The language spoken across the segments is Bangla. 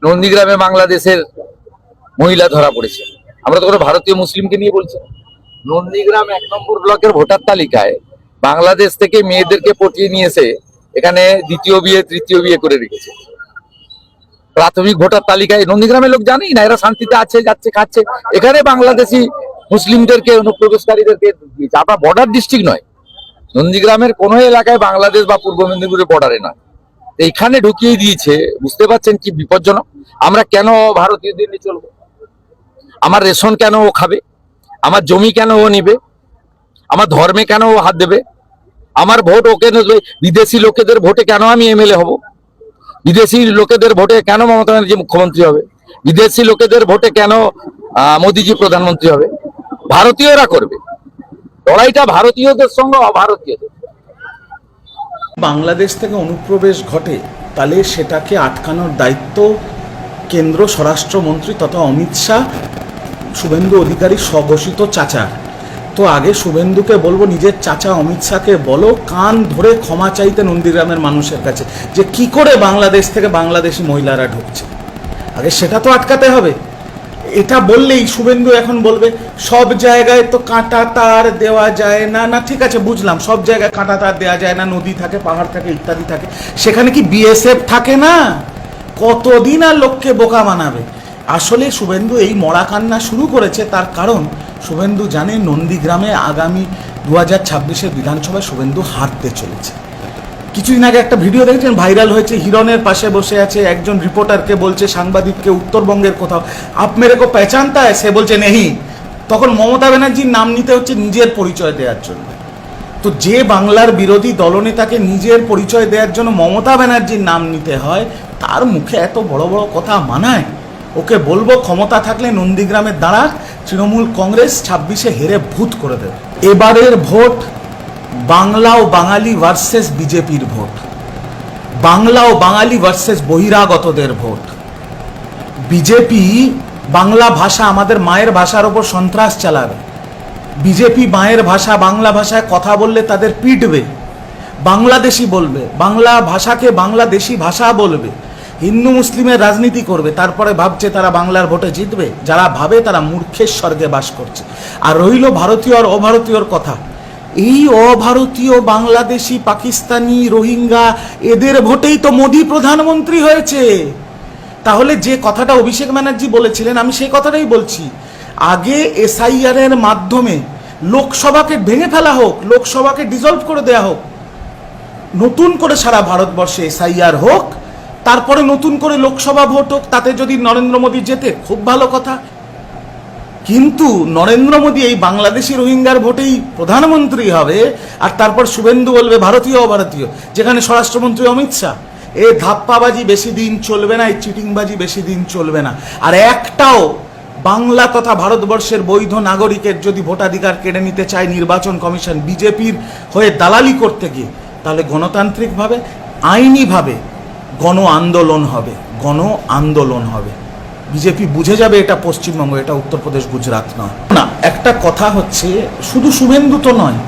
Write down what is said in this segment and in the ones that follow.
নন্দীগ্রামে বাংলাদেশের মহিলা ধরা পড়েছে। আমরা তো কোনো ভারতীয় মুসলিমকে নিয়ে বলছি না। নন্দীগ্রাম 1 নম্বর ব্লকের ভোটার তালিকায় বাংলাদেশ থেকে মেয়েদেরকে পটিয়ে নিয়ে এসে এখানে দ্বিতীয় বিয়ে তৃতীয় বিয়ে করে রেখেছে। প্রাথমিক ভোটার তালিকায় নন্দীগ্রামের লোক জানেই না, এরা শান্তিতে আছে, যাচ্ছে, খাচ্ছে। এখানে বাংলাদেশি মুসলিমদেরকে, অনুপ্রবেশকারীদেরকে দিয়েছে। আপনার বর্ডার ডিস্ট্রিক্ট নয়, নন্দীগ্রামের কোনো এলাকায় বাংলাদেশ বা পূর্ব মেদিনীপুরের বর্ডারে নয়, এইখানে ঢুকিয়ে দিয়েছে। বুঝতে পারছেন কি বিপজ্জনক? আমরা কেন ভারতীয়দের নিয়ে চলবো? আমার রেশন কেন ও খাবে? আমার জমি কেন ও নিবে? আমার ধর্মে কেন ও হাত দেবে? আমার ভোট ওকে নেবে? বিদেশি লোকেদের ভোটে কেন আমি এমএলএ হব? বিদেশি লোকেদের ভোটে কেন মমতা ব্যানার্জি মুখ্যমন্ত্রী হবে? বিদেশি লোকেদের ভোটে কেন মোদিজি প্রধানমন্ত্রী হবে? ভারতীয়রা করবে লড়াইটা, ভারতীয়দের সঙ্গে অভারতীয়দের। বাংলাদেশ থেকে অনুপ্রবেশ ঘটে, তাহলে সেটাকে আটকানোর দায়িত্ব কেন্দ্র স্বরাষ্ট্রমন্ত্রী তথা অমিত শাহ, শুভেন্দু অধিকারী স্বঘোষিত চাচা। তো আগে শুভেন্দুকে বলবো, নিজের চাচা অমিত শাহকে বলো কান ধরে ক্ষমা চাইতে নন্দীগ্রামের মানুষের কাছে, যে কি করে বাংলাদেশ থেকে বাংলাদেশি মহিলারা ঢুকছে। আগে সেটা তো আটকাতে হবে। এটা বললেই শুভেন্দু এখন বলবে সব জায়গায় তো কাঁটা তার দেওয়া যায় না। না, ঠিক আছে, বুঝলাম, সব জায়গায় কাঁটা তার দেওয়া যায় না, নদী থাকে, পাহাড় থাকে, ইত্যাদি থাকে। সেখানে কি বিএসএফ থাকে না? কতদিন আর লোককে বোকা বানাবে? আসলে শুভেন্দু এই মরা কান্না শুরু করেছে, তার কারণ শুভেন্দু জানে নন্দীগ্রামে আগামী 2026-এর বিধানসভায় শুভেন্দু হারতে চলেছে। কিছুদিন আগে একটা ভিডিও দেখেছেন, ভাইরাল হয়েছে, হিরণের পাশে বসে আছে একজন রিপোর্টারকে বলছে, সাংবাদিককে, উত্তরবঙ্গের কোথাও, আপ মেরে কো পেহচানতা হ্যায়? সে বলছে নেহি। তখন মমতা ব্যানার্জির নাম নিতে হচ্ছে নিজের পরিচয় দেওয়ার জন্য। তো যে বাংলার বিরোধী দলনেতাকে নিজের পরিচয় দেওয়ার জন্য মমতা ব্যানার্জির নাম নিতে হয়, তার মুখে এত বড় বড় কথা মানায়? ওকে বলবো ক্ষমতা থাকলে নন্দীগ্রামের দাঁড়া, তৃণমূল কংগ্রেস 26-এ হেরে ভূত করে দেবে। এবারের ভোট বাংলা ও বাঙালি ভার্সেস বিজেপির ভোট, বাংলা ও বাঙালি ভার্সেস বহিরাগতদের ভোট। বিজেপি বাংলা ভাষা, আমাদের মায়ের ভাষার ওপর সন্ত্রাস চালাবে। বিজেপি মায়ের ভাষা, বাংলা ভাষায় কথা বললে তাদের পিটবে, বাংলাদেশি বলবে, বাংলা ভাষাকে বাংলাদেশি ভাষা বলবে, হিন্দু মুসলিমের রাজনীতি করবে। তারপরে ভাবছে তারা বাংলার ভোটে জিতবে। যারা ভাবে তারা মূর্খের স্বর্গে বাস করছে। আর রইল ভারতীয় আর অভারতীয়র কথা। এই অভারতীয়, বাংলাদেশি, পাকিস্তানি, রোহিঙ্গা, এদের ভোটেই তো মোদি প্রধানমন্ত্রী হয়েছে। তাহলে যে কথাটা অভিষেক ব্যানার্জি বলেছিলেন, আমি সেই কথাটাই বলছি, আগে এসআইআর এর মাধ্যমে লোকসভাকে ভেঙে ফেলা হোক, লোকসভাকে ডিসলভ করে দেয়া হোক, নতুন করে সারা ভারতবর্ষে এসআইআর হোক, তারপরে নতুন করে লোকসভা ভোট হোক। তাতে যদি নরেন্দ্র মোদী জেতে, খুব ভালো কথা। কিন্তু নরেন্দ্র মোদী এই বাংলাদেশি রোহিঙ্গার ভোটেই প্রধানমন্ত্রী হবে, আর তারপর শুভেন্দু বলবে ভারতীয় অভারতীয়, যেখানে স্বরাষ্ট্রমন্ত্রী অমিত শাহ। এ ধাপ্পাবাজি বেশি দিন চলবে না, এই চিটিংবাজি বেশি দিন চলবে না। আর একটাও বাংলা তথা ভারতবর্ষের বৈধ নাগরিকের যদি ভোটাধিকার কেড়ে নিতে চায় নির্বাচন কমিশন, বিজেপির হয়ে দালালি করতে গিয়ে, তাহলে গণতান্ত্রিকভাবে, আইনিভাবে গণ আন্দোলন হবে, গণ আন্দোলন হবে। বিজেপি বুঝে যাবে এটা পশ্চিমবঙ্গ, এটা উত্তরপ্রদেশ, গুজরাট নয়। না, একটা কথা হচ্ছে, শুধু শুভেন্দু তো নয়,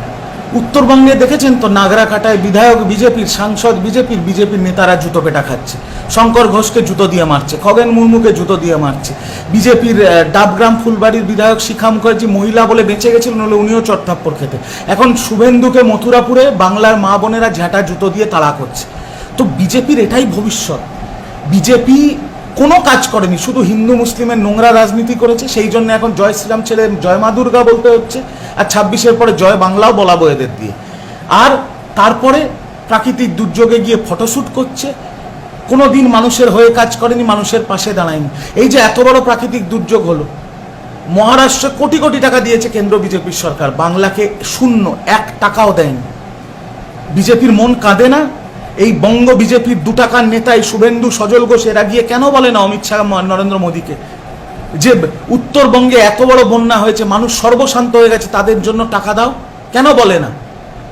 উত্তরবঙ্গে দেখেছেন তো নাগরাকাটায় বিধায়ক বিজেপির, সাংসদ বিজেপির নেতারা জুতো পেটা খাচ্ছে। শঙ্কর ঘোষকে জুতো দিয়ে মারছে, খগেন মুর্মুকে জুতো দিয়ে মারছে। বিজেপির ডাবগ্রাম ফুলবাড়ির বিধায়ক শিখা মুখার্জি মহিলা বলে বেঁচে গেছিলেন, হলে উনিও চটথাপ্পড় খেতে। এখন শুভেন্দুকে মথুরাপুরে বাংলার মা বোনেরা ঝ্যাঁটা জুতো দিয়ে তাড়া করছে। তো বিজেপির এটাই ভবিষ্যৎ। বিজেপি কোনো কাজ করেনি, শুধু হিন্দু মুসলিমের নোংরা রাজনীতি করেছে। সেই জন্য এখন জয় শ্রীরাম ছেড়ে জয় মা দুর্গা বলতে হচ্ছে, আর 26-এর পরে জয় বাংলাও বলাবো এদের দিয়ে। আর তারপরে প্রাকৃতিক দুর্যোগে গিয়ে ফটোশ্যুট করছে। কোনো দিন মানুষের হয়ে কাজ করেনি, মানুষের পাশে দাঁড়ায়নি। এই যে এত বড় প্রাকৃতিক দুর্যোগ হলো, মহারাষ্ট্রে কোটি কোটি টাকা দিয়েছে কেন্দ্র বিজেপির সরকার, বাংলাকে শূন্য, 1 টাকাও দেয়নি। বিজেপির মন কাঁদে না? এই বঙ্গ বিজেপির 2 টাকার নেতাই শুভেন্দু, সজল ঘোষ, এরা গিয়ে কেন বলে না অমিত শাহ, নরেন্দ্র মোদীকে, যে উত্তরবঙ্গে এত বড় বন্যা হয়েছে, মানুষ সর্বশান্ত হয়ে গেছে, তাদের জন্য টাকা দাও? কেন বলে না?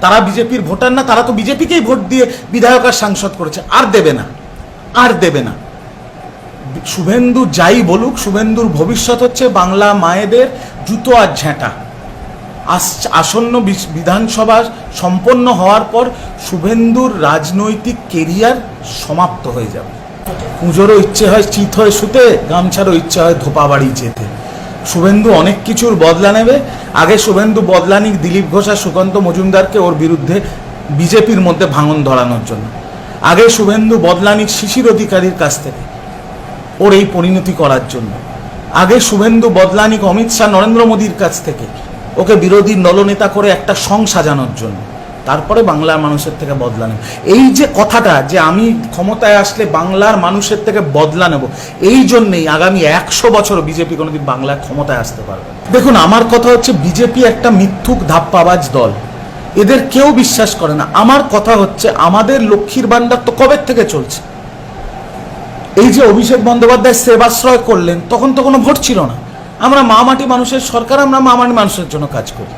তারা বিজেপির ভোটার না? তারা তো বিজেপিকেই ভোট দিয়ে বিধায়ক আর সাংসদ করেছে। আর দেবে না, আর দেবে না। শুভেন্দু যাই বলুক, শুভেন্দুর ভবিষ্যৎ হচ্ছে বাংলা মায়েদের জুতো আর ঝ্যাঁটা। আসন্ন বিধানসভা সম্পন্ন হওয়ার পর শুভেন্দুর রাজনৈতিক কেরিয়ার সমাপ্ত হয়ে যাবে। পুজোরও ইচ্ছে হয় চিত হয়ে শুতে, গামছারও ইচ্ছে হয় ধোপা বাড়ি যেতে। শুভেন্দু অনেক কিছুর বদলা নেবে। আগে শুভেন্দু বদলা নিক দিলীপ ঘোষ আর সুকান্ত মজুমদারকে ওর বিরুদ্ধে বিজেপির মধ্যে ভাঙন ধরানোর জন্য। আগে শুভেন্দু বদলা নিক শিশির অধিকারীর কাছ থেকে ওর এই পরিণতি করার জন্য। আগে শুভেন্দু বদলা নিক অমিত শাহ নরেন্দ্র মোদীর কাছ থেকে ওকে বিরোধী দলনেতা করে একটা সং সাজানোর জন্য। তারপরে বাংলার মানুষের থেকে বদলা নেব। এই যে কথাটা যে আমি ক্ষমতায় আসলে বাংলার মানুষের থেকে বদলা নেব, এই জন্যেই আগামী 100 বছর বিজেপি কোনোদিন বাংলায় ক্ষমতায় আসতে পারবে। দেখুন, আমার কথা হচ্ছে বিজেপি একটা মিথ্যুক ধাপ্পাবাজ দল, এদের কেউ বিশ্বাস করে না। আমার কথা হচ্ছে আমাদের লক্ষ্মীর ভান্ডার তো কবে থেকে চলছে। এই যে অভিষেক বন্দ্যোপাধ্যায় সেবাশ্রয় করলেন, তখন তো কোনো ভোট ছিল না। আমরা মা মাটি মানুষের সরকার, আমরা মা মাটি মানুষের জন্য কাজ করি।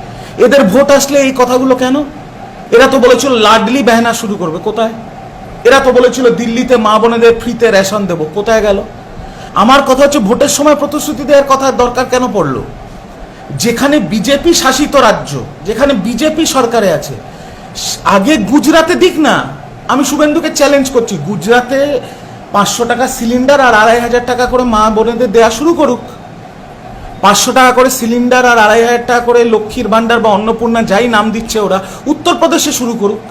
এদের ভোট আসলে এই কথাগুলো কেন? এরা তো বলেছিল লাডলি বেহনা শুরু করবে, কোথায়? এরা তো বলেছিল দিল্লিতে মা বোনেদের ফ্রিতে রেশন দেবো, কোথায় গেল? আমার কথা হচ্ছে ভোটের সময় প্রতিশ্রুতি দেওয়ার কথা দরকার কেন পড়লো? যেখানে বিজেপি শাসিত রাজ্য, যেখানে বিজেপি সরকারে আছে, আগে গুজরাতে দিক না। আমি শুভেন্দুকে চ্যালেঞ্জ করছি, গুজরাতে 500 টাকা সিলিন্ডার আর 2500 টাকা করে মা বোনেদের দেয়া শুরু করুক। 500 টাকা করে সিলিন্ডার আর 2500 টাকা করে লক্ষ্মীর ভান্ডার বা অন্নপূর্ণা যাই নাম দিচ্ছে ওরা, উত্তরপ্রদেশে শুরু করুক।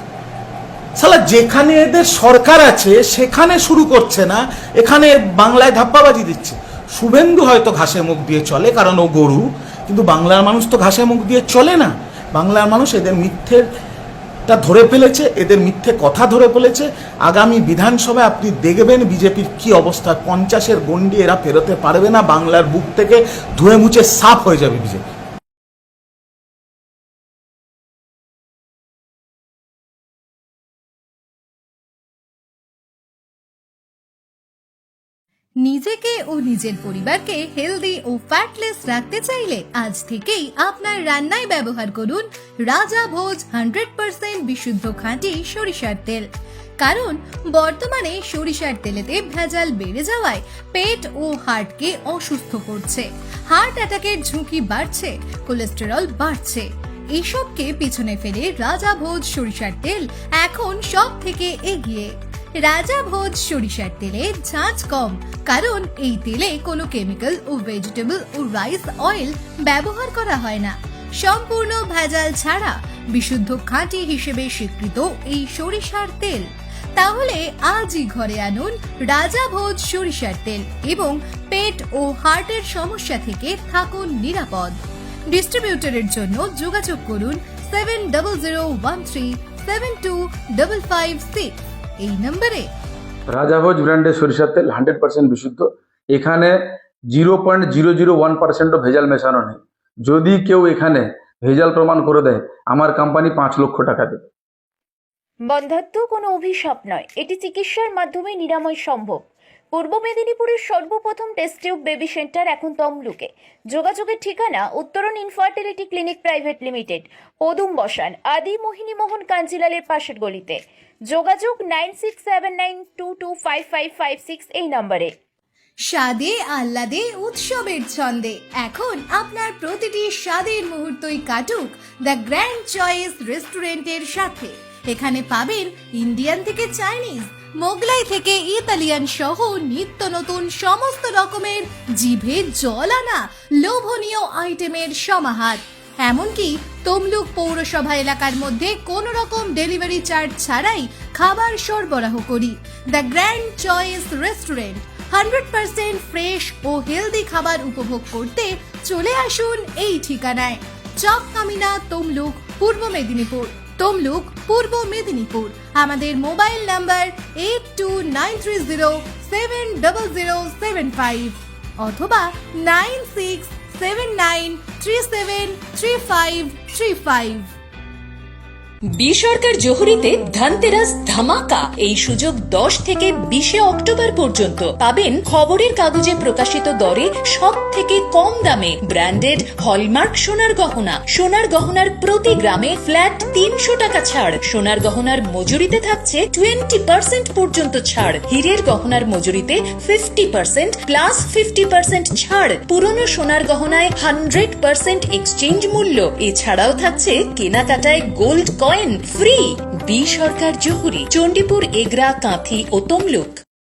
সালা যেখানে এদের সরকার আছে সেখানে শুরু করছে না, এখানে বাংলায় ধাপ্পাবাজি দিচ্ছে। শুভেন্দু হয়তো ঘাসে মুখ দিয়ে চলে কারণ ও গরু, কিন্তু বাংলার মানুষ তো ঘাসে মুখ দিয়ে চলে না। বাংলার মানুষ এদের মিথ্যেটা ধরে ফেলেছে, এদের মিথ্যে কথা ধরে ফেলেছে। আগামী বিধানসভায় আপনি দেখবেন বিজেপির কি অবস্থা। 50-এর গণ্ডি এরা পেরোতে পারবে না, বাংলার বুক থেকে ধুয়ে মুছে সাফ হয়ে যাবে বিজেপি। নিজেকে ও নিজের পরিবারকে হেলদি ও ফ্যাটলেস রাখতে চাইলে আজ থেকেই আপনার রান্নায় ব্যবহার করুন রাজা ভোজ 100% বিশুদ্ধ খাঁটি সরিষার তেল। কারণ বর্তমানে সরিষার তেলেতে ভেজাল বেড়ে যাওয়ায় পেট ও হার্টকে অসুস্থ করছে, হার্ট অ্যাটাকের ঝুঁকি বাড়ছে, কোলেস্টেরল বাড়ছে। এসবকে পিছনে ফেলে রাজা ভোজ সরিষার তেল এখন সব থেকে এগিয়ে। রাজা ভোজ সরিষার তেলে ঝাঁঝ কম, কারণ এই তেলে কোনো কেমিক্যাল ও ভেজিটেবল ও রাইস অয়েল ব্যবহার করা হয় না। সম্পূর্ণ ভেজাল ছাড়া বিশুদ্ধ খাঁটি হিসেবে স্বীকৃত এই সরিষার তেল। তাহলে আজই ঘরে আনুন রাজা ভোজ সরিষার তেল এবং পেট ও হার্টের সমস্যা থেকে থাকুন নিরাপদ। ডিস্ট্রিবিউটরের জন্য যোগাযোগ করুন 700013725556 এই নম্বরে। রাজাভোজ ব্র্যান্ডের সরিষার তেল 100% বিশুদ্ধ। এখানে 0.001% ভেজাল মেশানো নেই। যদি কেউ এখানে ভেজাল প্রমাণ করে দেয়, আমার কোম্পানি 5 লক্ষ টাকা দেবে। বন্ধ্যাত্ব কোনো অভিশাপ নয়, এটি চিকিৎসার মাধ্যমে নিরাময় সম্ভব। পূর্ব মেদিনীপুরের সর্বপ্রথম টেস্ট টিউব বেবি সেন্টার এখন তমলুকে। যোগাযোগের ঠিকানা উত্তরণ ইনফার্টিলিটি ক্লিনিক প্রাইভেট লিমিটেড, পদুম বসান, আদি মোহিনী মোহন কাঞ্জিলালের পাশের গলিতে। যোগাযোগ 9679225556 এই নম্বরে। স্বাদে আহ্লাদে উৎসবের ছন্দে এখন আপনার প্রতিটি স্বাদের মুহূর্তই কাটুক দ্য গ্র্যান্ড চয়েস রেস্টুরেন্টের সাথে। এখানে পাবেন ইন্ডিয়ান থেকে চাইনিজ, মোগলাই থেকে ইতালিয়ান সহ নিত্য নতুন সমস্ত রকমের জিভে জল আনা লোভনীয় আইটেমের সমাহার। এমনকি তমলুক পৌরসভা এলাকার মধ্যে কোনো রকম ডেলিভারি চার্জ ছাড়াই খাবার সরবরাহ করি। The grand choice restaurant 100% fresh ও হেলদি খাবার উপভোগ করতে চলে আসুন এই ঠিকানায়। চক কামিনা, তমলুক, পূর্ব মেদিনীপুর। তমলুক, পূর্ব মেদিনীপুর। আমাদের মোবাইল নাম্বার 8293070075 অথবা 9679373535। সরকার জহুরিতে ধনতেরাস ধামাকা। এই সুযোগ 10 থেকে 20 অক্টোবর পর্যন্ত পাবেন খবরের কাগজে প্রকাশিত দরে সব থেকে কম দামে ব্র্যান্ডেড হলমার্ক সোনার গহনা। সোনার গহনার প্রতি গ্রামে ফ্ল্যাট 300 টাকা ছাড়। সোনার গহনার মজুরিতে থাকছে 20% পর্যন্ত ছাড়। হীরের গহনার মজুরিতে 50% প্লাস 50% ছাড়। পুরনো সোনার গহনায় 100% এক্সচেঞ্জ মূল্য। এছাড়াও থাকছে কেনাকাটায় গোল্ড কয়েন ফ্রি। বি সরকার জহুরি, চণ্ডীপুর, এগরা, কাঁথি ও তমলুক।